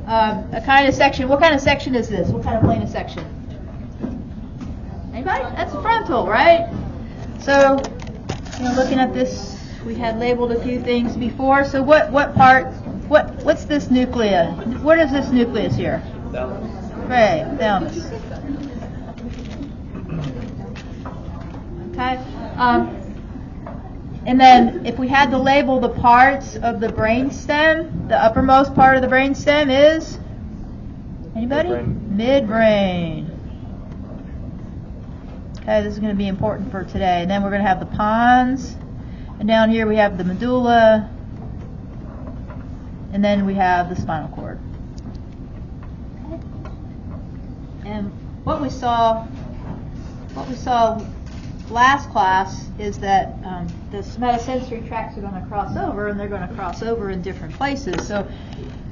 a kind of section. What kind of section is this? What kind of plane of section? Anybody? That's frontal, right? So, looking at this, we had labeled a few things before. So what part? What's this nucleus? What is this nucleus here? Thalamus. Right, thalamus. Okay. And then if we had to label the parts of the brainstem, the uppermost part of the brainstem is anybody? Midbrain. Okay, this is going to be important for today. And then we're going to have the pons, and down here we have the medulla, and then we have the spinal cord. Okay. And what we saw last class is that the somatosensory tracts are going to cross over, and they're going to cross over in different places. So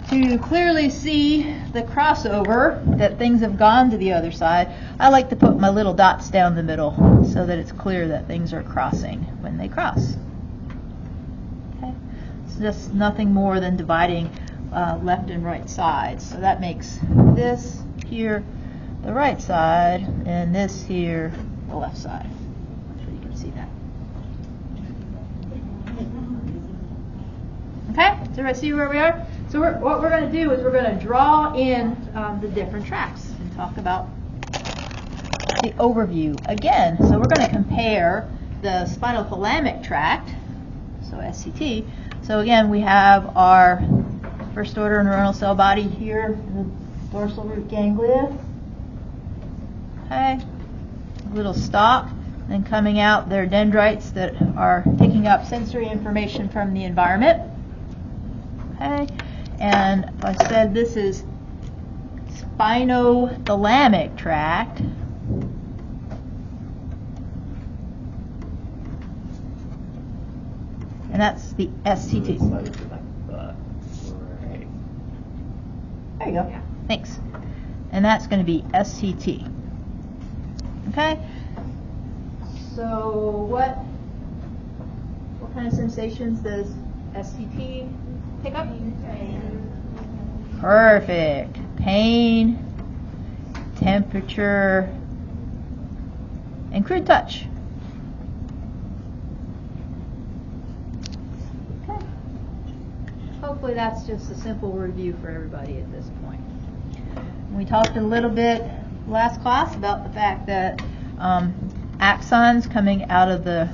to clearly see the crossover, that things have gone to the other side, I like to put my little dots down the middle so that it's clear that things are crossing when they cross. Okay? It's just nothing more than dividing left and right sides. So that makes this here the right side and this here the left side. So you can see that. Okay? Does everybody see where we are? So what we're going to do is we're going to draw in the different tracks and talk about the overview again. So we're going to compare the spinothalamic tract, so SCT. So again, we have our first order neuronal cell body here in the dorsal root ganglia. Okay, a little stalk, and coming out there are dendrites that are picking up sensory information from the environment. Okay. And I said this is spinothalamic tract. And that's the SCT. There you go. Yeah. Thanks. And that's going to be SCT. Okay? So what kind of sensations does SCT pick up? Perfect. Pain, temperature, and crude touch. Okay. Hopefully that's just a simple review for everybody at this point. We talked a little bit last class about the fact that axons coming out of the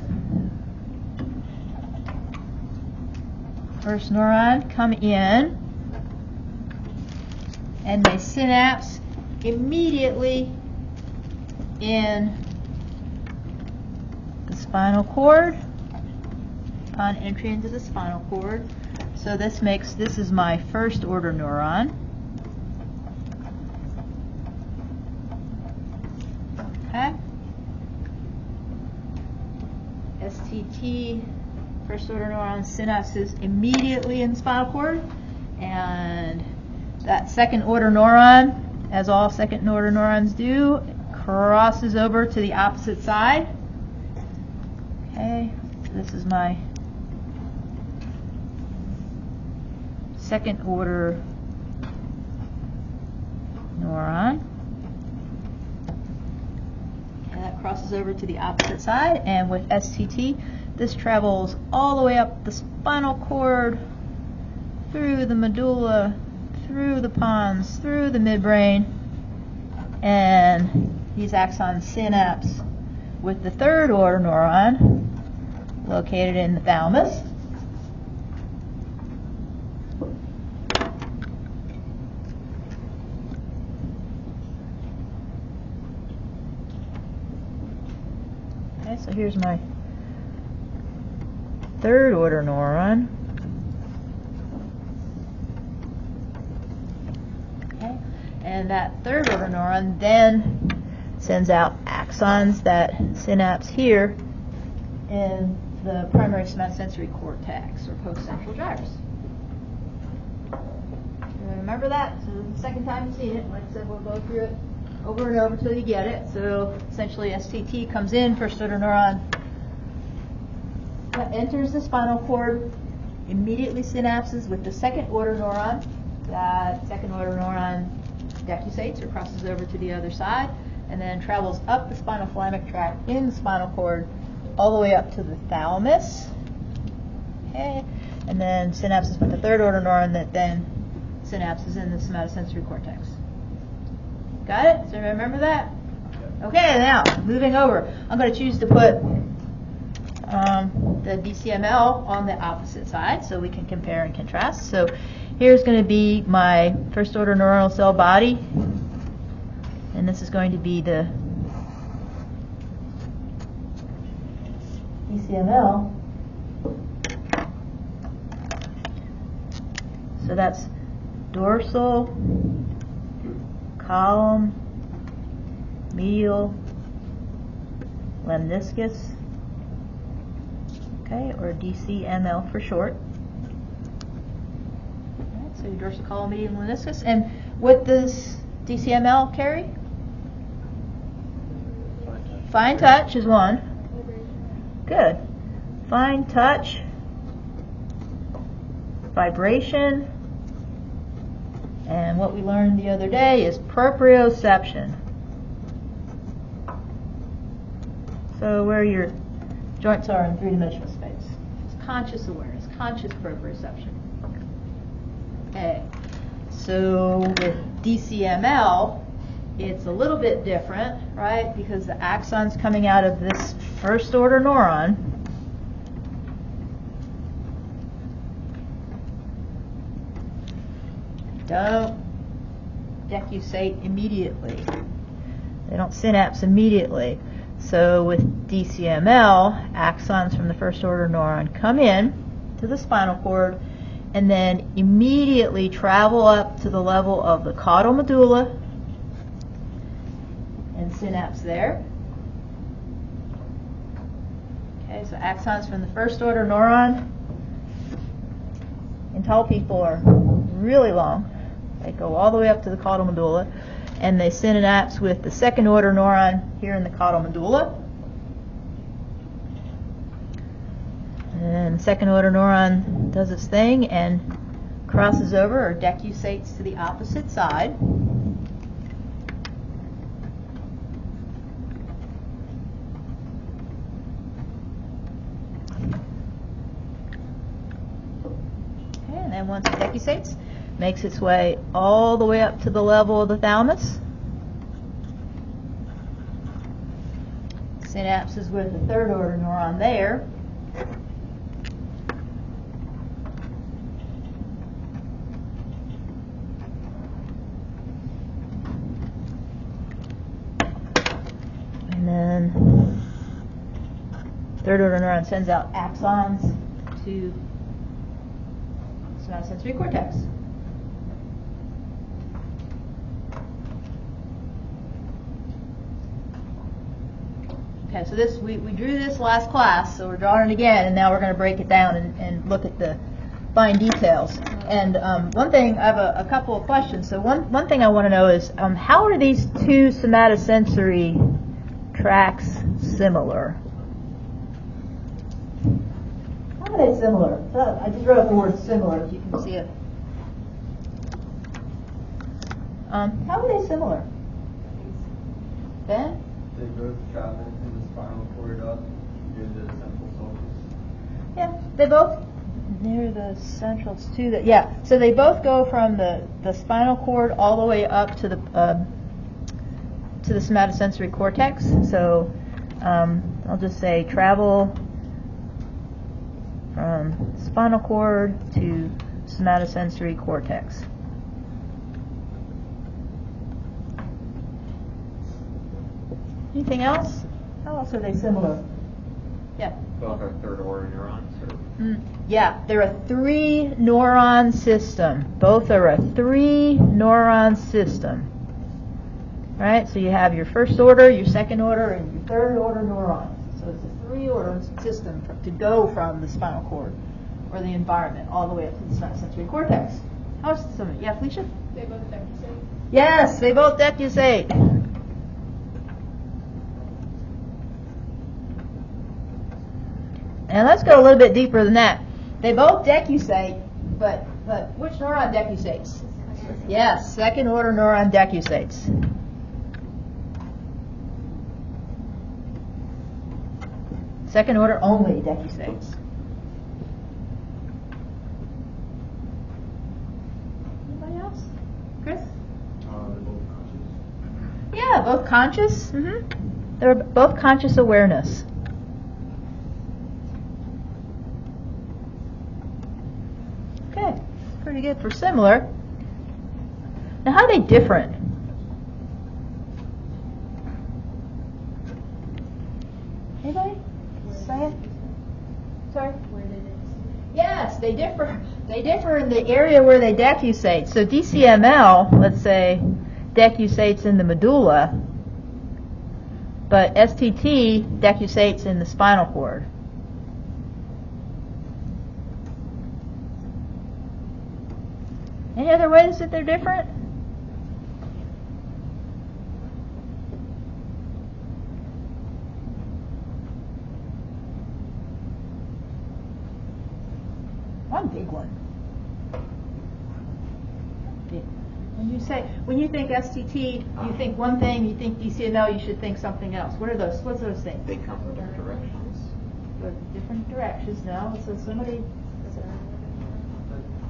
first neuron come in, and they synapse immediately in the spinal cord upon entry into the spinal cord. So this is my first order neuron. Okay. STT, first order neuron, synapses immediately in the spinal cord, and that second order neuron, as all second order neurons do, crosses over to the opposite side. Okay, so this is my second order neuron. And that crosses over to the opposite side, and with STT, this travels all the way up the spinal cord, through the medulla, through the pons, through the midbrain, and these axons synapse with the third order neuron located in the thalamus. Okay, so here's my third order neuron. Okay, and that third order neuron then sends out axons that synapse here in the primary somatosensory cortex, or postcentral gyrus. Remember that? So the second time you've seen it, like I said, we'll go through it over and over until you get it. So essentially STT comes in, first order neuron enters the spinal cord, immediately synapses with the second order neuron, that second order neuron decussates or crosses over to the other side, and then travels up the spinal thalamic tract in the spinal cord all the way up to the thalamus. Okay, and then synapses with the third order neuron that then synapses in the somatosensory cortex. Got it? So remember that? Okay, now moving over, I'm going to choose to put the DCML on the opposite side so we can compare and contrast. So here's going to be my first order neuronal cell body, and this is going to be the DCML. So that's dorsal column medial lemniscus, okay, or DCML for short. All right, so your dorsal column medial lemniscus. And what does DCML carry? Fine touch is one. Good. Fine touch, vibration, and what we learned the other day is proprioception. So where your joints are in three-dimensional space. It's conscious awareness, conscious proprioception. Okay. So with DCML, it's a little bit different, right? Because the axon's coming out of this first order neuron. Don't decussate immediately. They don't synapse immediately. So with DCML, axons from the first order neuron come in to the spinal cord and then immediately travel up to the level of the caudal medulla and synapse there. Okay, so axons from the first order neuron in tall people are really long. They go all the way up to the caudal medulla, and they synapse with the second order neuron here in the caudal medulla. And the second order neuron does its thing and crosses over or decussates to the opposite side. Okay, and then once it decussates, makes its way all the way up to the level of the thalamus. Synapses with the third order neuron there. And then third order neuron sends out axons to somatosensory cortex. Okay, so this we drew this last class, so we're drawing it again, and now we're going to break it down and look at the fine details. And one thing, I have a couple of questions. So one thing I want to know is how are these two somatosensory tracts similar? How are they similar? So I just wrote the word similar, if you can see it. How are they similar? Ben? They both travel from the spinal cord up near the central sulcus. Yeah, they both near the centrals too. That yeah. So they both go from the spinal cord all the way up to the somatosensory cortex. So I'll just say travel from spinal cord to somatosensory cortex. Anything else? How else are they similar? Yeah. Both are third order neurons? Or? Yeah, they're a 3-neuron system. Both are a 3-neuron system. Right? So you have your first order, your second order, and your third order neurons. So it's a 3-order system to go from the spinal cord or the environment all the way up to the somatosensory cortex. How's some? Yeah, Felicia? They both decussate? Yes, they both decussate. And let's go a little bit deeper than that. They both decussate, but But which neuron decussates? Yes, second order neuron decussates. Second order only decussates. Anybody else? Chris? They're both conscious. Yeah, both conscious. They're both conscious awareness. Okay, pretty good for similar. Now, how are they different? Anybody? Say it. Sorry. Yes, they differ. They differ in the area where they decussate. So DCML, let's say, decussates in the medulla, but STT decussates in the spinal cord. Any other ways that they're different? One big one. When you think STT, you think one thing. You think DCML, you should think something else. What are those? What's those things? They come from different directions. Go different directions now. So somebody.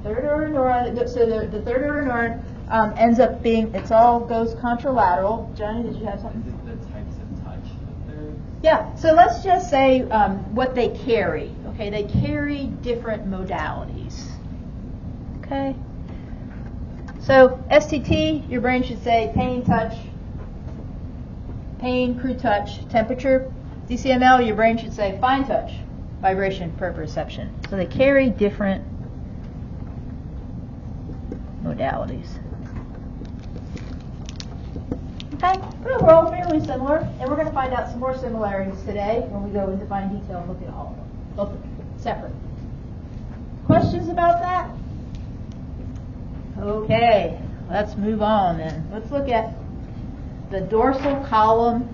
Third order neuron. So the third order neuron ends up being. It all goes contralateral. Johnny, did you have something? Is it the types of touch that they're... Yeah. So let's just say what they carry. Okay, they carry different modalities. Okay. So STT, your brain should say pain, touch, pain, crude touch, temperature. DCML, your brain should say fine touch, vibration, proprioception. So they carry different modalities. Okay, but we're all fairly similar, and we're going to find out some more similarities today when we go into fine detail and look at all of them, both of them, separate. Questions about that? Okay, let's move on then. Let's look at the dorsal column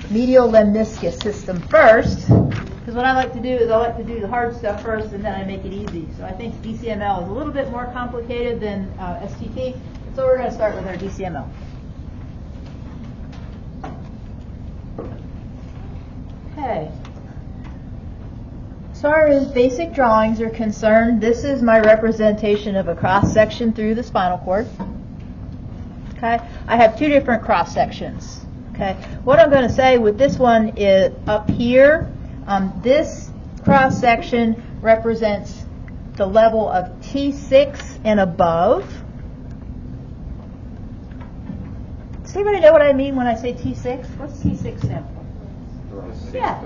medial lemniscus system first, because what I like to do is I like to do the hard stuff first and then I make it easy. So I think DCML is a little bit more complicated than STT, so we're going to start with our DCML. Okay. As far as basic drawings are concerned, this is my representation of a cross section through the spinal cord. Okay, I have two different cross sections. Okay, what I'm going to say with this one is up here, this cross section represents the level of T6 and above. Does anybody know what I mean when I say T6? What's T6 stand for? Yeah.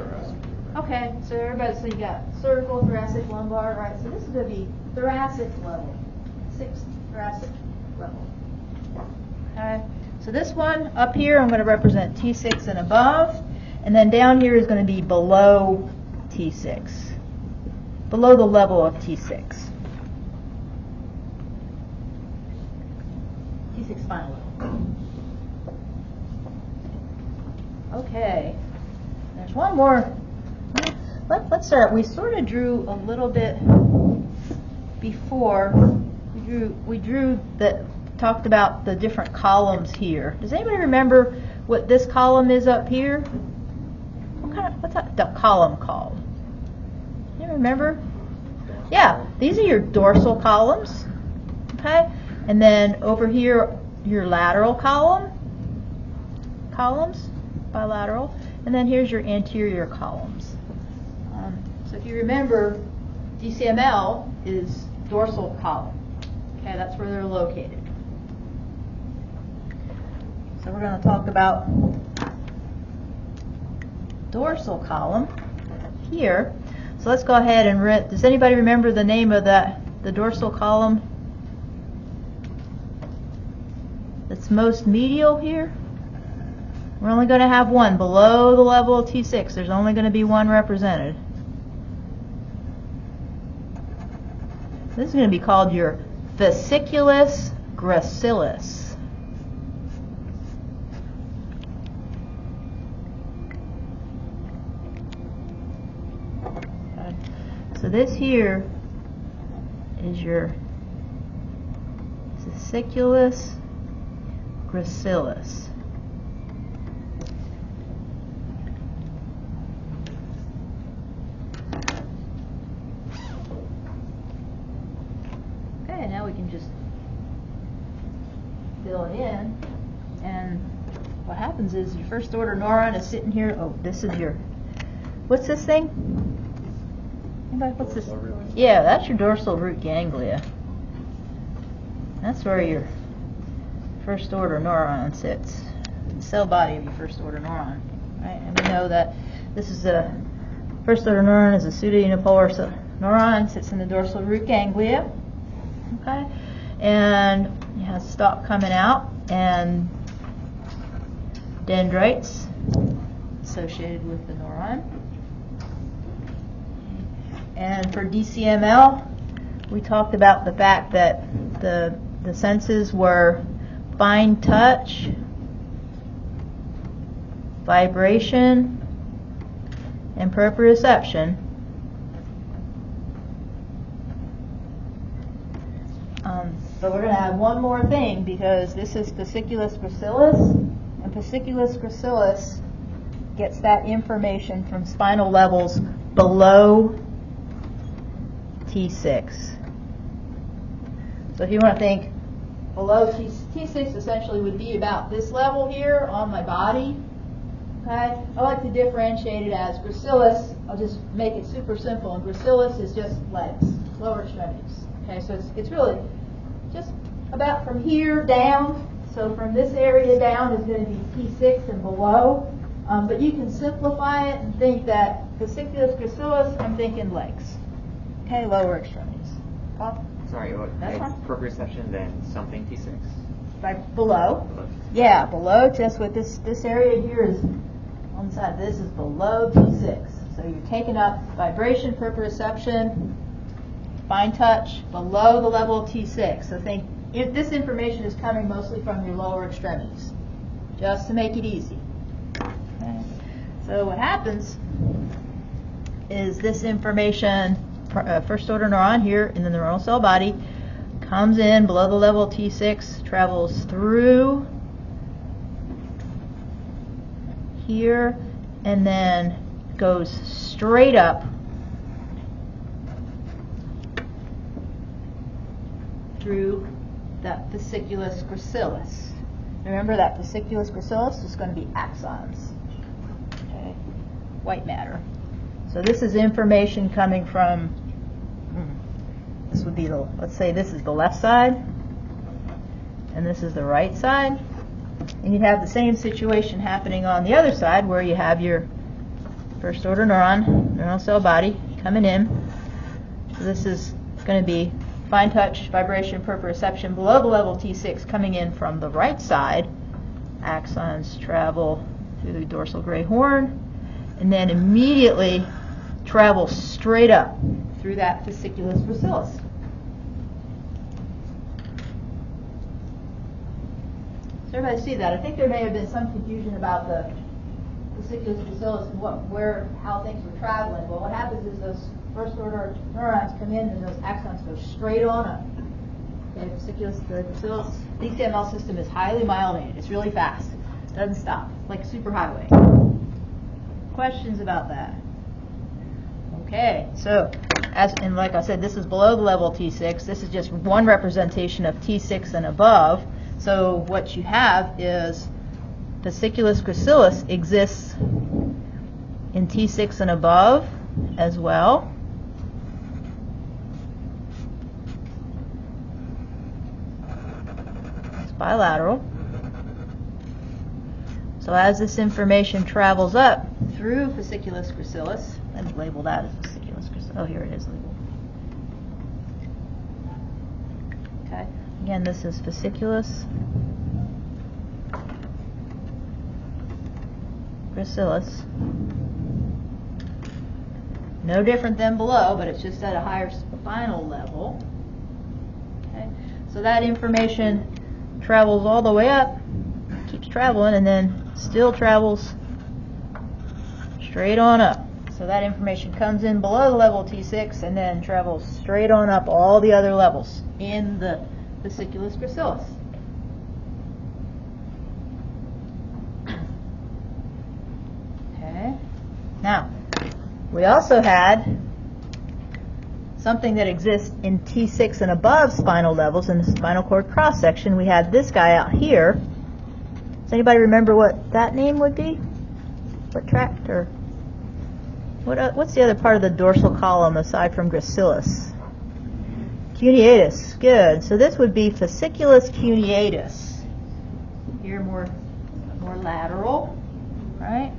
Okay, so everybody, so you got cervical, thoracic, lumbar, right? So this is going to be thoracic level, 6th thoracic level. Okay, so this one up here, I'm going to represent T6 and above, and then down here is going to be below T6, below the level of T6. T6 spinal level. Okay, there's one more. Let's start. We sort of drew a little bit before. We drew that talked about the different columns here. Does anybody remember what this column is up here? What's that column called? You remember? Yeah, these are your dorsal columns. Okay, and then over here your lateral columns, bilateral, and then here's your anterior columns. So if you remember, DCML is dorsal column. Okay, that's where they're located. So we're going to talk about dorsal column here. So let's go ahead and does anybody remember the name of the dorsal column that's most medial here? We're only going to have one below the level of T6. There's only going to be one represented. This is going to be called your fasciculus gracilis. Okay. So this here is your fasciculus gracilis. Okay, now we can just fill it in, and what happens is your first order neuron is sitting here. Oh, this is your, what's this thing? Anybody, what's this? Yeah, that's your dorsal root ganglia. That's where your first order neuron sits, the cell body of your first order neuron, right? And we know that this is a first order neuron is a pseudounipolar neuron, sits in the dorsal root ganglia, okay, and it has stalk coming out and dendrites associated with the neuron. And for DCML, we talked about the fact that the senses were fine touch, vibration, and proprioception. But we're going to add one more thing, because this is fasciculus gracilis, and fasciculus gracilis gets that information from spinal levels below T6. So if you want to think below T6 essentially would be about this level here on my body. Okay? I like to differentiate it as gracilis. I'll just make it super simple. And gracilis is just legs, lower extremities. Okay, so it's really just about from here down. So from this area down is going to be T6 and below. But you can simplify it and think that fasciculus gracilis, I'm thinking legs. Okay, lower extremities. Paul? Sorry, what? That's fine. Proprioception, then something T6. By below. Yeah, below. Just with this area here is on the side. This is below T6. So you're taking up vibration, proprioception, fine touch below the level of T6. So think if this information is coming mostly from your lower extremities, just to make it easy. Okay. So what happens is this information, first order neuron here in the neuronal cell body, comes in below the level of T6, travels through here, and then goes straight up through that fasciculus gracilis. Remember that fasciculus gracilis is going to be axons, okay, white matter. So this is information coming from, this would be the, let's say this is the left side, and this is the right side. And you'd have the same situation happening on the other side, where you have your first order neuronal cell body coming in. So this is going to be fine touch, vibration, proprioception below the level T6 coming in from the right side. Axons travel through the dorsal gray horn, and then immediately travel straight up through that fasciculus gracilis. Does everybody see that? I think there may have been some confusion about the fasciculus gracilis and how things were traveling. Well, what happens is those first order neurons come in and those axons go straight on up. Okay, fasciculus gracilis, DCML system is highly myelinated. It's really fast. It doesn't stop, like a superhighway. Questions about that? Okay, so and like I said, this is below the level of T6. This is just one representation of T6 and above. So what you have is fasciculus gracilis exists in T6 and above as well. It's bilateral. So as this information travels up through fasciculus gracilis, let me label that as fasciculus gracilis. Oh, here it is labeled. Okay. Again, this is fasciculus gracilis. No different than below, but it's just at a higher spinal level. Okay. So that information travels all the way up, keeps traveling, and then still travels straight on up. So that information comes in below the level T6 and then travels straight on up all the other levels in the fasciculus gracilis. Okay. Now, we also had something that exists in T6 and above spinal levels in the spinal cord cross section. We had this guy out here. Does anybody remember what that name would be? What tract or what's the other part of the dorsal column aside from gracilis? Cuneatus. Good. So this would be fasciculus cuneatus. Here more lateral, right?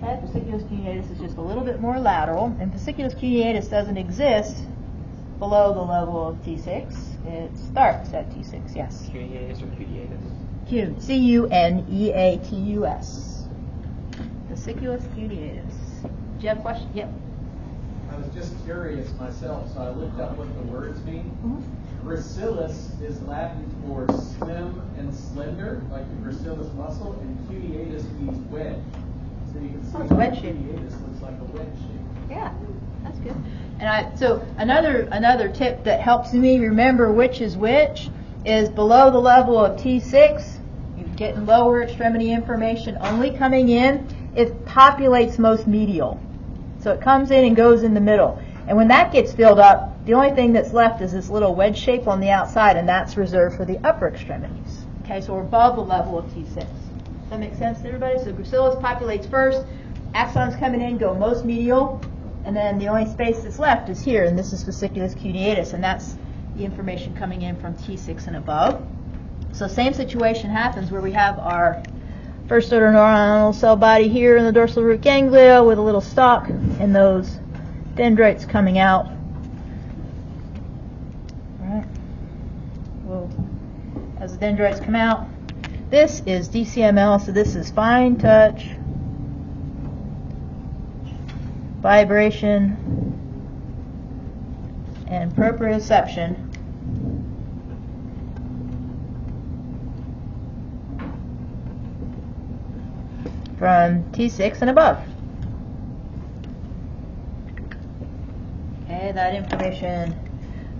Okay, fasciculus cuneatus is just a little bit more lateral, and fasciculus cuneatus doesn't exist below the level of T6. It starts at T6, yes. Cuneatus or cuneatus? C-U-N-E-A-T-U-S. Fasciculus cuneatus. Do you have a question? Yep. I was just curious myself, so I looked up what the words mean. Gracilis is Latin for slim and slender, like the gracilis muscle, and cuneatus means wedge. So you can see it's how wedge shape. cuneatus looks like a wedge shape. Yeah, that's good. And so another tip that helps me remember which is which is below the level of T6, you're getting lower extremity information only coming in. It populates most medial. So it comes in and goes in the middle. And when that gets filled up, the only thing that's left is this little wedge shape on the outside, and that's reserved for the upper extremities. Okay, so we're above the level of T6. Does that make sense to everybody? So gracilis populates first, axons coming in go most medial, and then the only space that's left is here, and this is fasciculus cuneatus, and that's the information coming in from T6 and above. So same situation happens where we have our first order neuronal cell body here in the dorsal root ganglia with a little stalk and those dendrites coming out. Right. Well, as the dendrites come out, this is DCML, so this is fine touch, vibration, and proprioception from T6 and above. Okay, that information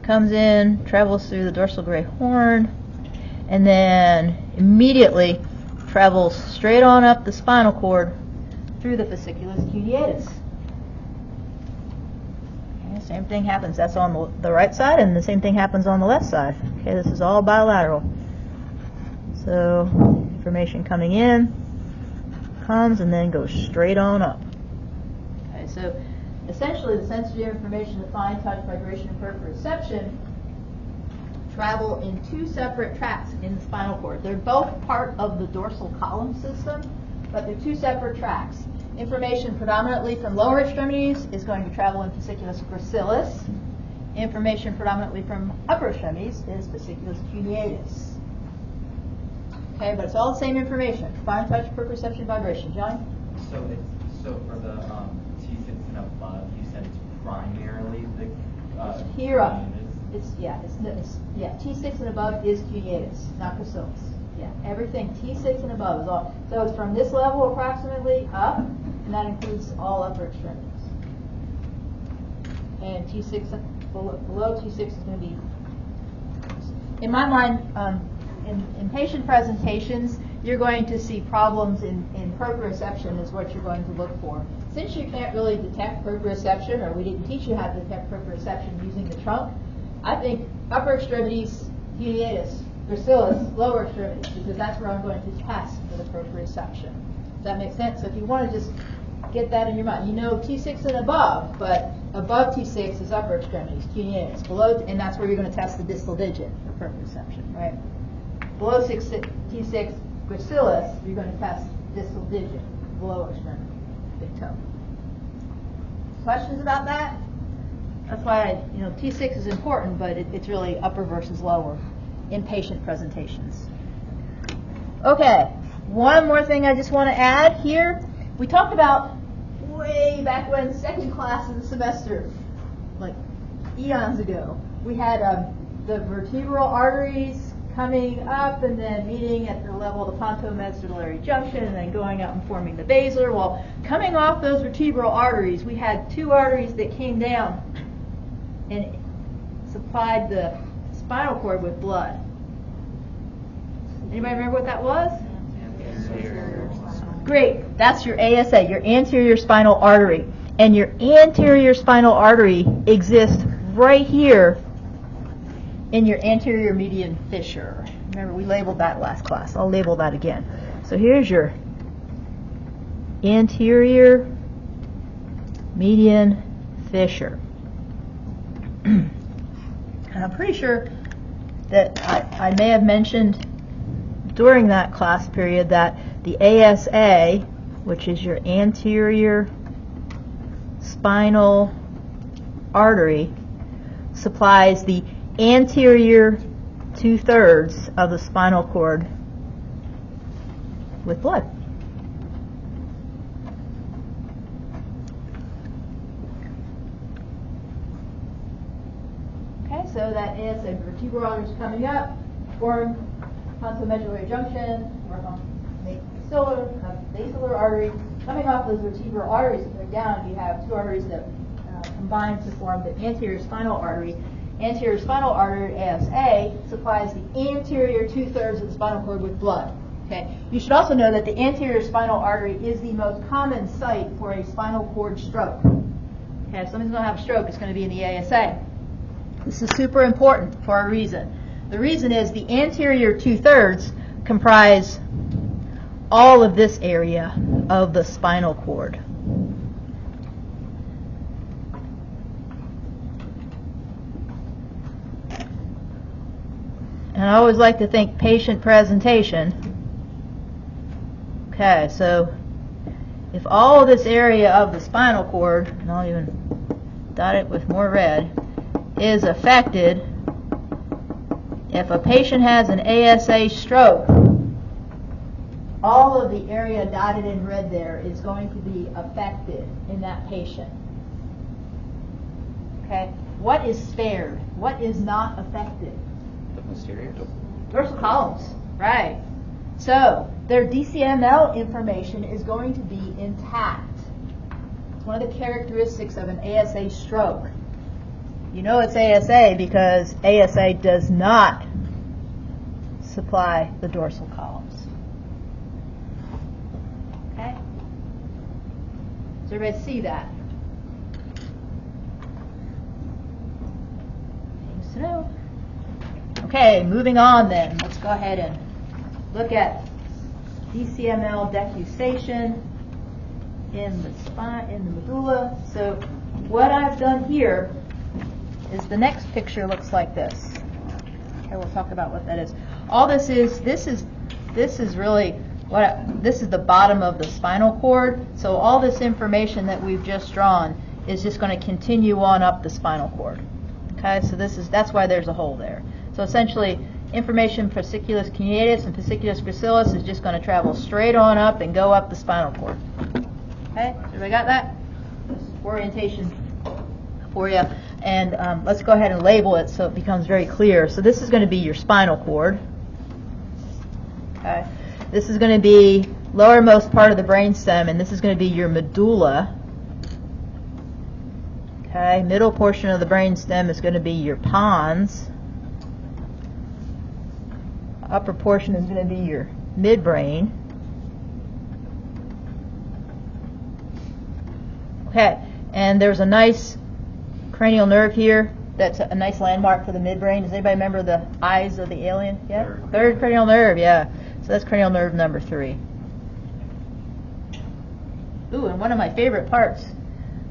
comes in, travels through the dorsal gray horn, and then immediately travels straight on up the spinal cord through the fasciculus cuneatus. Okay, same thing happens. That's on the right side, and the same thing happens on the left side. Okay, this is all bilateral. So information coming in, comes and then goes straight on up. Okay, so essentially the sensory information of fine touch, vibration, and proprioception travel in two separate tracts in the spinal cord. They're both part of the dorsal column system, but they're two separate tracts. Information predominantly from lower extremities is going to travel in fasciculus gracilis. Information predominantly from upper extremities is fasciculus cuneatus. Okay, but it's all the same information. Fine touch, proprioception, vibration. John? So for the T6 and above, you said it's primarily the Here up. cuneatus? T6 and above is cuneatus, not gracilis. Yeah, everything T6 and above is all. So it's from this level approximately up, and that includes all upper extremities. And T6 below T6 is going to be, in my mind, in patient presentations, you're going to see problems in proprioception is what you're going to look for. Since you can't really detect proprioception, or we didn't teach you how to detect proprioception using the trunk, I think upper extremities, cuneatus, gracilis, lower extremities, because that's where I'm going to test for the proprioception. Does that make sense? So if you want to just get that in your mind, you know T6 and above, but above T6 is upper extremities, cuneatus. Below, and that's where you're going to test the distal digit for proprioception, right? Below T6 gracilis, you're going to test distal digit, below extremity, big toe. Questions about that? That's why T6 is important, but it's really upper versus lower in patient presentations. Okay, one more thing I just want to add here. We talked about way back when, second class of the semester, like eons ago. We had the vertebral arteries coming up and then meeting at the level of the pontomedullary junction and then going out and forming the basilar. Well, coming off those vertebral arteries, we had two arteries that came down and supplied the spinal cord with blood. Anybody remember what that was? Great. That's your ASA, your anterior spinal artery. And your anterior spinal artery exists right here in your anterior median fissure. Remember, we labeled that last class. I'll label that again. So here's your anterior median fissure. And I'm pretty sure that I may have mentioned during that class period that the ASA, which is your anterior spinal artery, supplies the anterior 2/3 of the spinal cord with blood. Okay, so that ASA vertebral artery is coming up, form pontomedullary junction, work on basilar artery. Coming off those vertebral arteries and going down, you have two arteries that combine to form the anterior spinal artery. Anterior spinal artery, ASA, supplies the anterior 2/3 of the spinal cord with blood. Okay. You should also know that the anterior spinal artery is the most common site for a spinal cord stroke. Okay, if somebody's going to have a stroke, it's going to be in the ASA. This is super important for a reason. The reason is the anterior 2/3 comprise all of this area of the spinal cord. And I always like to think patient presentation. Okay, so if all of this area of the spinal cord, and I'll even dot it with more red, is affected, if a patient has an ASA stroke, all of the area dotted in red there is going to be affected in that patient. Okay? What is spared? What is not affected? The posterior. Dorsal columns, right. So, their DCML information is going to be intact. It's one of the characteristics of an ASA stroke. You know it's ASA because ASA does not supply the dorsal columns. Okay? Does everybody see that? Things to know. Okay, moving on then. Let's go ahead and look at DCML decussation in the spine, in the medulla. So what I've done here is the next picture looks like this. Okay, we'll talk about what that is. All this is really this is the bottom of the spinal cord. So all this information that we've just drawn is just going to continue on up the spinal cord. Okay, so that's why there's a hole there. So essentially, information fasciculus cuneatus and fasciculus gracilis is just going to travel straight on up and go up the spinal cord. Okay, everybody got that? Orientation for you. And let's go ahead and label it so it becomes very clear. So this is going to be your spinal cord. Okay, this is going to be lowermost part of the brainstem, and this is going to be your medulla. Okay, middle portion of the brainstem is going to be your pons. Upper portion is going to be your midbrain. Okay, and there's a nice cranial nerve here that's a nice landmark for the midbrain. Does anybody remember the eyes of the alien? Yeah? Third cranial nerve, yeah. So that's cranial nerve number 3. Ooh, and one of my favorite parts,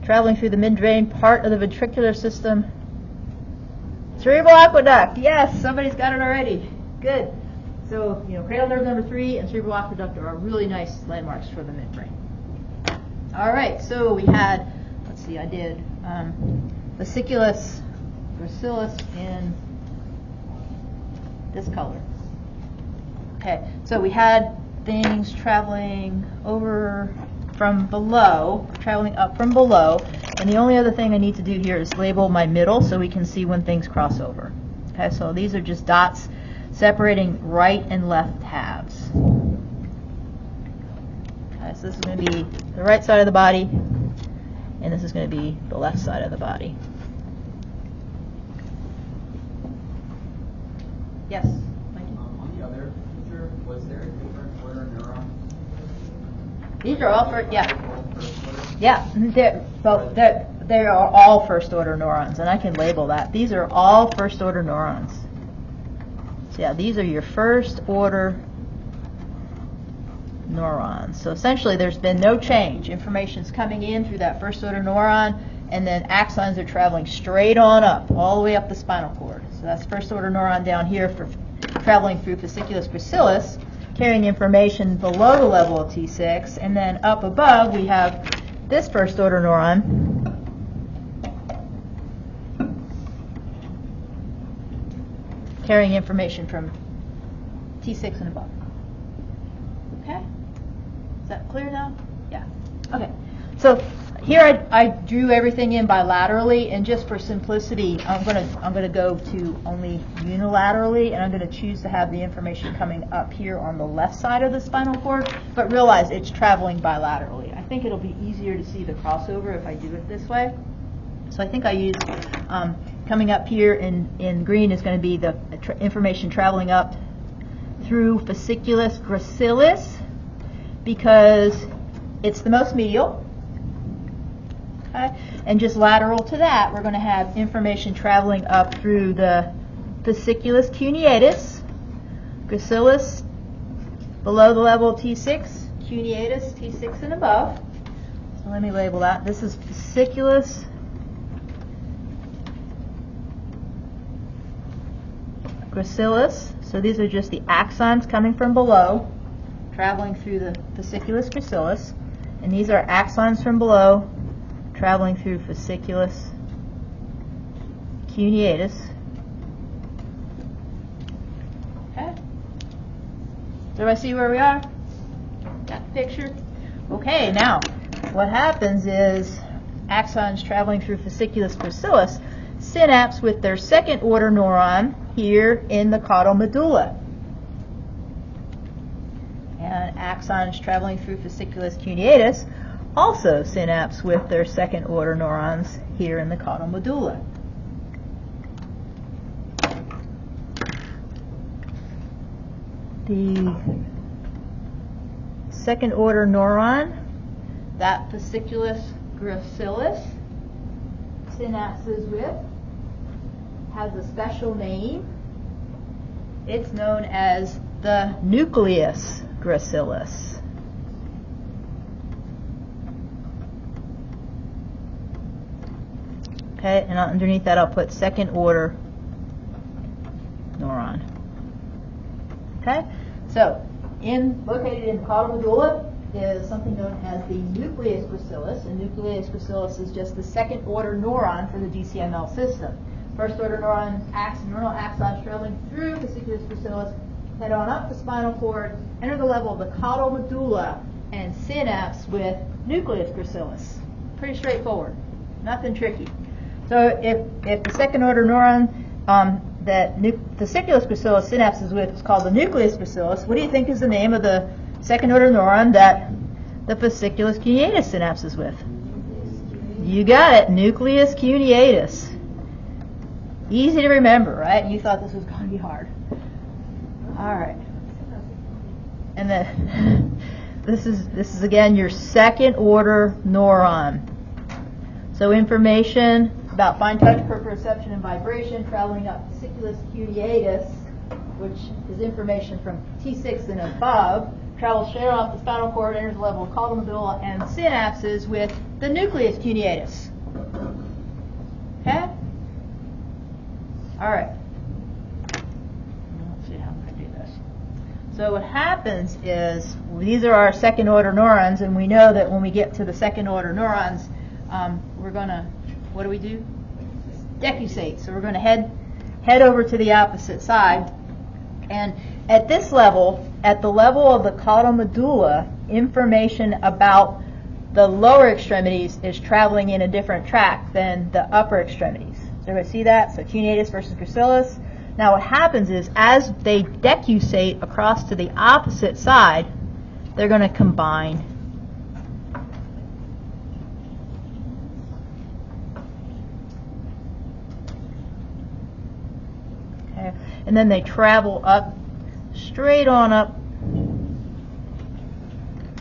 traveling through the midbrain, part of the ventricular system. Cerebral aqueduct, yes, somebody's got it already. Good. So, cranial nerve number 3 and cerebral aqueduct are really nice landmarks for the midbrain. All right, so we had, let's see, I did fasciculus gracilis in this color. Okay, so we had things traveling over from below, traveling up from below, and the only other thing I need to do here is label my middle so we can see when things cross over. Okay, so these are just dots separating right and left halves. Okay, so this is going to be the right side of the body, and this is going to be the left side of the body. Yes? On the other picture, was there a different order of neurons? These are all first, yeah. First order? Yeah, they are all first order neurons, and I can label that. These are all first order neurons. So yeah, these are your first order neurons. So essentially there's been no change. Information's coming in through that first order neuron, and then axons are traveling straight on up, all the way up the spinal cord. So that's first order neuron down here for traveling through fasciculus gracilis, carrying information below the level of T6, and then up above we have this first order neuron carrying information from T6 and above. Okay? Is that clear now? Yeah. Okay. So here I drew everything in bilaterally, and just for simplicity, I'm gonna go to only unilaterally, and I'm gonna choose to have the information coming up here on the left side of the spinal cord. But realize it's traveling bilaterally. I think it'll be easier to see the crossover if I do it this way. So I think I used coming up here in green is going to be the information traveling up through fasciculus gracilis because it's the most medial. Okay? And just lateral to that, we're going to have information traveling up through the fasciculus cuneatus, gracilis below the level of T6, cuneatus T6 and above. So let me label that. This is fasciculus gracilis. So these are just the axons coming from below, traveling through the fasciculus gracilis, and these are axons from below, traveling through fasciculus cuneatus. Okay. Does everybody see where we are? Got the picture? Okay, now what happens is axons traveling through fasciculus gracilis synapse with their second order neuron here in the caudal medulla. And axons traveling through fasciculus cuneatus also synapse with their second order neurons here in the caudal medulla. The second order neuron, that fasciculus gracilis synapses with, has a special name. It's known as the nucleus gracilis. Okay, and underneath that I'll put second order neuron. Okay, so located in the caudal medulla is something known as the nucleus gracilis, and nucleus gracilis is just the second order neuron for the DCML system. First order neuron, neuronal axons traveling through fasciculus gracilis, head on up the spinal cord, enter the level of the caudal medulla, and synapse with nucleus gracilis. Pretty straightforward, nothing tricky. So if the second order neuron that fasciculus gracilis synapses with is called the nucleus gracilis, what do you think is the name of the second order neuron that the fasciculus cuneatus synapses with? You got it, nucleus cuneatus. Easy to remember, right? You thought this was going to be hard. All right. And then this is again your second order neuron. So information about fine touch, proprioception, and vibration traveling up fasciculus cuneatus, which is information from T6 and above, travels straight off the spinal cord, enters the level of caudal medulla, and synapses with the nucleus cuneatus. Okay? All right. Let's see how I'm going to do this. So what happens is these are our second order neurons, and we know that when we get to the second order neurons, we're going to, what do? Decussate. So we're going to head over to the opposite side. And at this level, at the level of the caudal medulla, information about the lower extremities is traveling in a different track than the upper extremities. So everybody see that? So cuneatus versus gracilis. Now what happens is, as they decusate across to the opposite side, they're going to combine. Okay, and then they travel up, straight on up,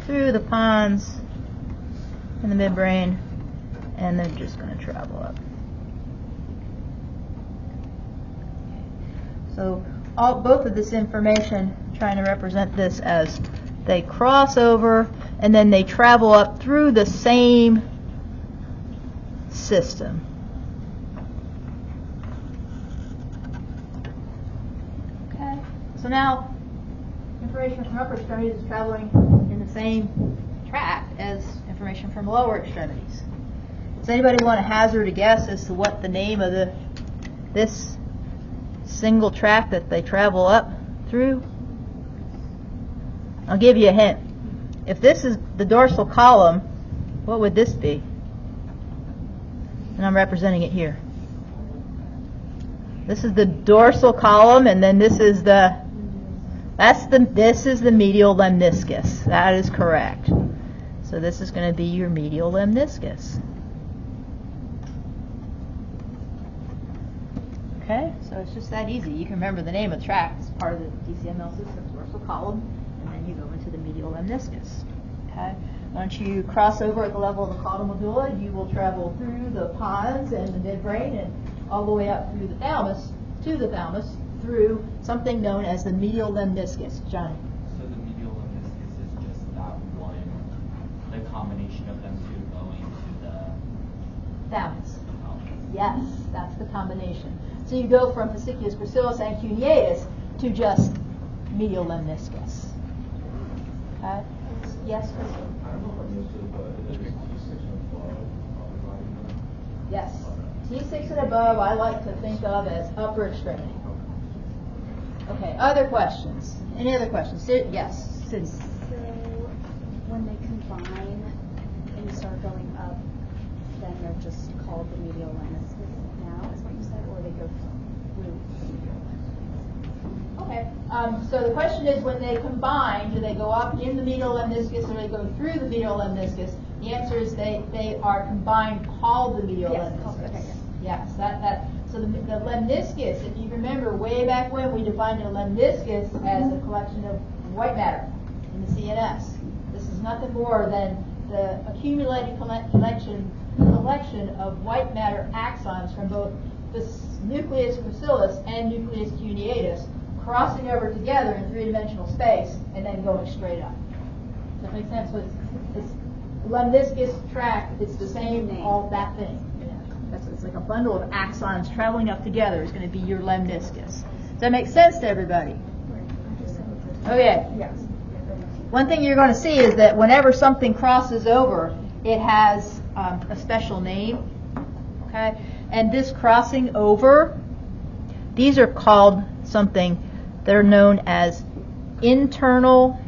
through the pons in the midbrain, and they're just going to travel up. So both of this information, trying to represent this as they cross over and then they travel up through the same system. Okay, so now information from upper extremities is traveling in the same tract as information from lower extremities. Does anybody want to hazard a guess as to what the name of this single tract that they travel up through? I'll give you a hint. If this is the dorsal column, what would this be? And I'm representing it here. This is the dorsal column, and then this is the medial lemniscus. That is correct. So this is going to be your medial lemniscus. Okay, so it's just that easy. You can remember the name of the tract. It's part of the DCML system, dorsal column, and then you go into the medial lemniscus. Okay, once you cross over at the level of the caudal medulla, you will travel through the pons and the midbrain and all the way up through the thalamus, to the thalamus, through something known as the medial lemniscus. Johnny? So the medial lemniscus is just that one, the combination of them two going to the Thalamus. thalamus. Yes, that's the combination. So you go from fasciculus gracilis and cuneatus to just medial lemniscus. Okay? Yes, Chris? I don't know if I missed it, but it is T6 and above upper body now? Yes. T6 and above I like to think of as upper extremity. Okay, other questions? Any other questions? Yes, Cindy. So when they combine and start going up, then they're just called the medial lemniscus now, is what you said, or they go through the medial lemniscus? Okay, so the question is, when they combine, do they go up in the medial lemniscus or do they go through the medial lemniscus? The answer is they are combined, called the medial lemniscus. Okay, Yes, so the lemniscus, if you remember way back when we defined a lemniscus as a collection of white matter in the CNS. This is nothing more than the accumulated collection of white matter axons from both the nucleus gracilis and nucleus cuneatus crossing over together in three-dimensional space and then going straight up. Does that make sense? So it's lemniscus tract, it's the same, all that thing. It's like a bundle of axons traveling up together is going to be your lemniscus. Does that make sense to everybody? Okay. Yes. One thing you're going to see is that whenever something crosses over, it has a special name. Okay? And this crossing over, these are called something that are known as internal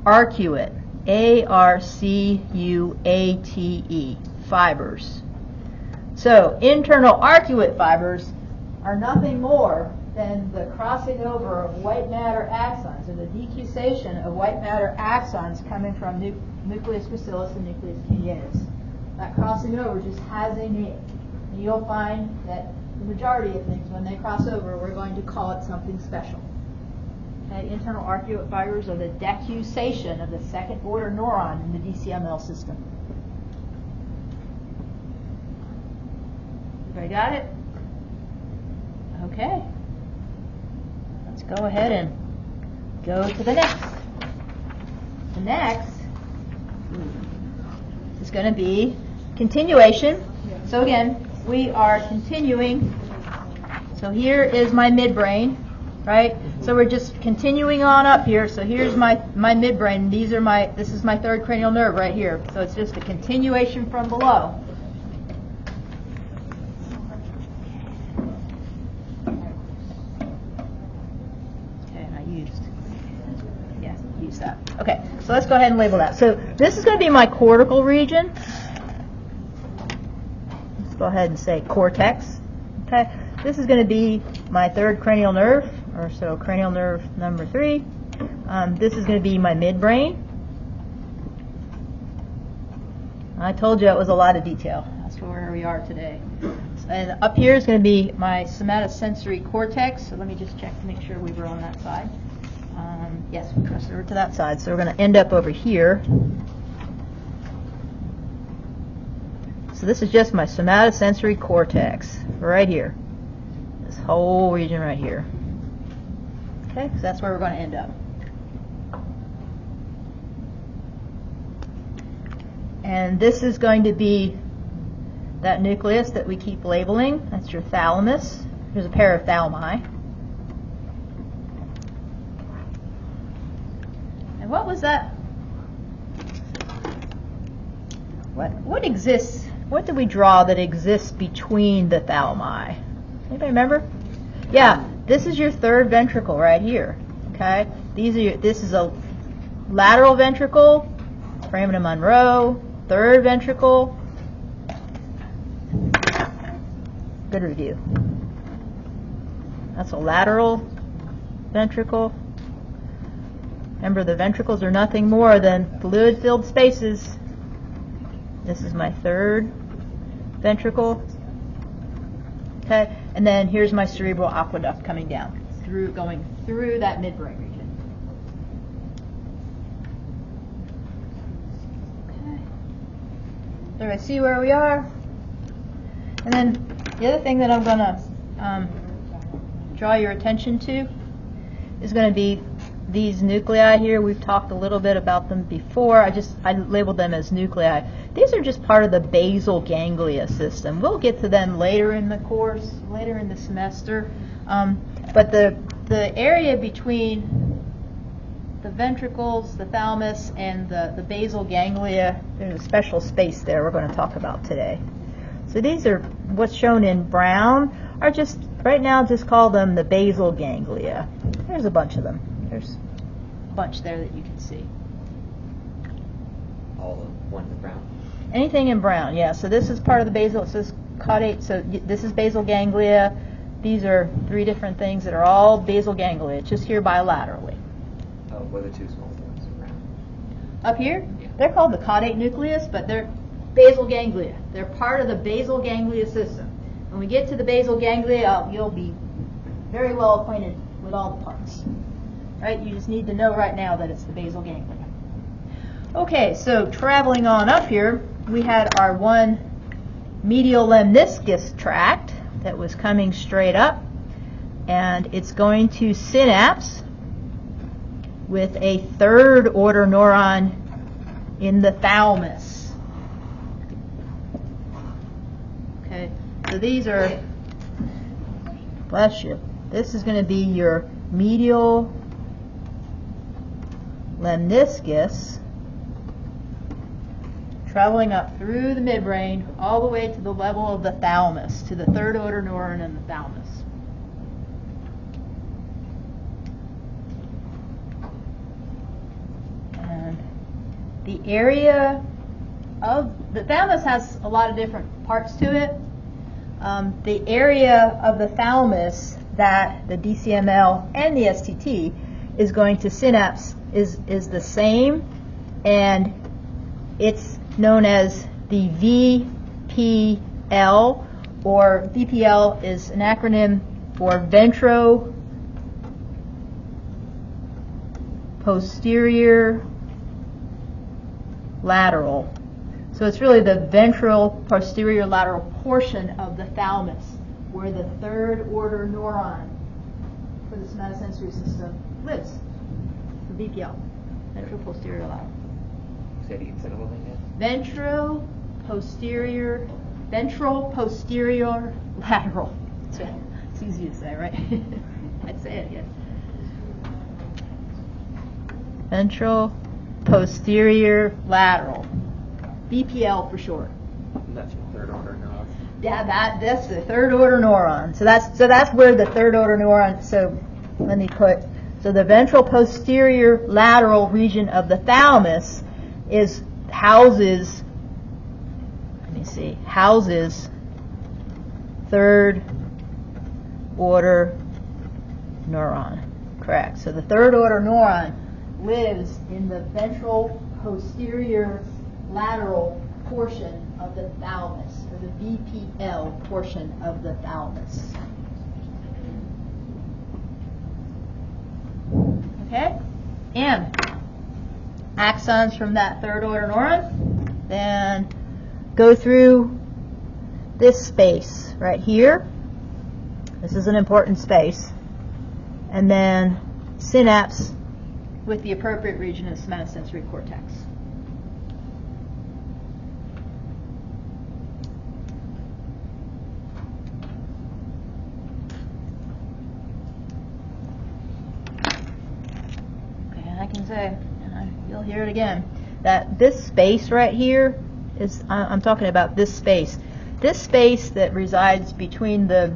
arcuate. A-R-C-U-A-T-E, fibers. So internal arcuate fibers are nothing more than the crossing over of white matter axons, or the decusation of white matter axons coming from nucleus gracilis and nucleus cuneatus. That crossing over just has a name. And you'll find that the majority of things, when they cross over, we're going to call it something special. Okay, internal arcuate fibers are the decusation of the second order neuron in the DCML system. Everybody got it? Okay. Let's go ahead and go to the next. The next is going to be continuation. So again, we are continuing. So here is my midbrain. Right? So we're just continuing on up here. So here's my midbrain. This is my third cranial nerve right here. So it's just a continuation from below. Okay, and I used that. Okay, so let's go ahead and label that. So this is going to be my cortical region. Let's go ahead and say cortex. Okay, this is going to be my third cranial nerve, or so cranial nerve number 3. This is going to be my midbrain. I told you it was a lot of detail. That's where we are today. And up here is going to be my somatosensory cortex. So let me just check to make sure we were on that side. Yes, we crossed over to that side. So we're going to end up over here. So this is just my somatosensory cortex, right here. This whole region right here. Okay, so that's where we're going to end up. And this is going to be that nucleus that we keep labeling. That's your thalamus. There's a pair of thalami. And what was that? What exists? What did we draw that exists between the thalami? Anybody remember? Yeah, this is your third ventricle right here. Okay, this is a lateral ventricle, foramen Monroe. Third ventricle. Good review. That's a lateral ventricle. Remember, the ventricles are nothing more than fluid-filled spaces. This is my third ventricle. Okay, and then here's my cerebral aqueduct coming down, going through that midbrain region. So I see where we are. And then the other thing that I'm going to draw your attention to is going to be these nuclei here. We've talked a little bit about them before. I labeled them as nuclei. These are just part of the basal ganglia system. We'll get to them later in the course, later in the semester. But the area between the ventricles, the thalamus, and the basal ganglia, there's a special space there we're going to talk about today. So these are what's shown in brown, are just, right now, just call them the basal ganglia. There's a bunch of them. There's a bunch there that you can see. All the ones in brown? Anything in brown, yeah. So this is part of the basal, it says caudate, so this is basal ganglia. These are 3 different things that are all basal ganglia. It's just here bilaterally. What are the 2 small ones around? Up here, Yeah. they're called the caudate nucleus, but they're basal ganglia. They're part of the basal ganglia system. When we get to the basal ganglia, you'll be very well acquainted with all the parts. Right? You just need to know right now that it's the basal ganglia. Okay, so traveling on up here, we had our one medial lemniscus tract that was coming straight up, and it's going to synapse with a third order neuron in the thalamus. Okay, so these are, bless you, this is going to be your medial lemniscus traveling up through the midbrain all the way to the level of the thalamus, to the third order neuron in the thalamus. And the area of the thalamus has a lot of different parts to it. The area of the thalamus that the DCML and the STT is going to synapse is the same, and it's known as the VPL, or VPL is an acronym for ventro-posterior lateral. So it's really the ventral posterior lateral portion of the thalamus where the third order neuron for the somatosensory system lives. The VPL, ventral posterior lateral. Say it again, again. Ventral posterior lateral. It's easy to say, right? I'd say it again. Ventral posterior lateral. VPL for short. That's your third order neuron. Yeah, that's the third order neuron. So that's where the third order neuron. So let me put. So the ventral posterior lateral region of the thalamus houses third order neuron. Correct. So the third order neuron lives in the ventral posterior lateral portion of the thalamus, or the VPL portion of the thalamus. Okay? And axons from that third order neuron then go through this space right here. This is an important space. And then synapse with the appropriate region of the somatosensory cortex. Okay, and I can say, and you'll hear it again, that this space right here is, I'm talking about this space. This space that resides between the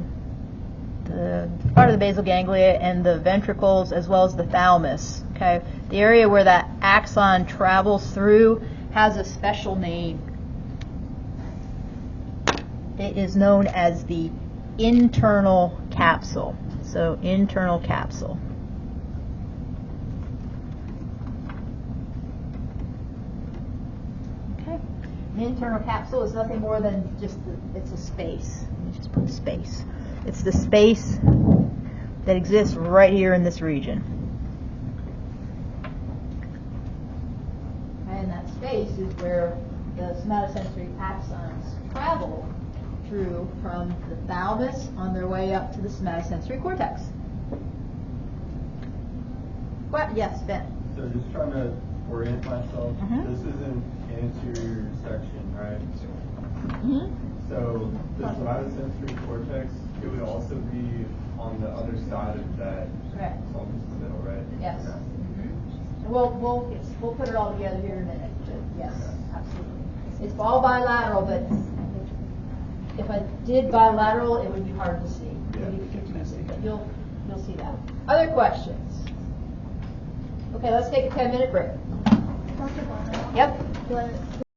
part of the basal ganglia and the ventricles as well as the thalamus. Okay, the area where that axon travels through has a special name. It is known as the internal capsule. So internal capsule. Okay, the internal capsule is nothing more than just it's a space. Let me just put space. It's the space that exists right here in this region. And that space is where the somatosensory axons travel through from the thalamus on their way up to the somatosensory cortex. What? Yes, Ben. So just trying to orient myself. Mhm. This is an anterior section, right? Mm-hmm. So the somatosensory cortex, it would also be on the other side of that. Correct. Almost in the middle, right? Yes. Okay. Mm-hmm. We'll put it all together here in a minute. But yes, absolutely. It's all bilateral, but if I did bilateral, it would be hard to see. It would be confusing, but you'll see that. Other questions? Okay, let's take a 10-minute break. Dr. Bonner, Yep.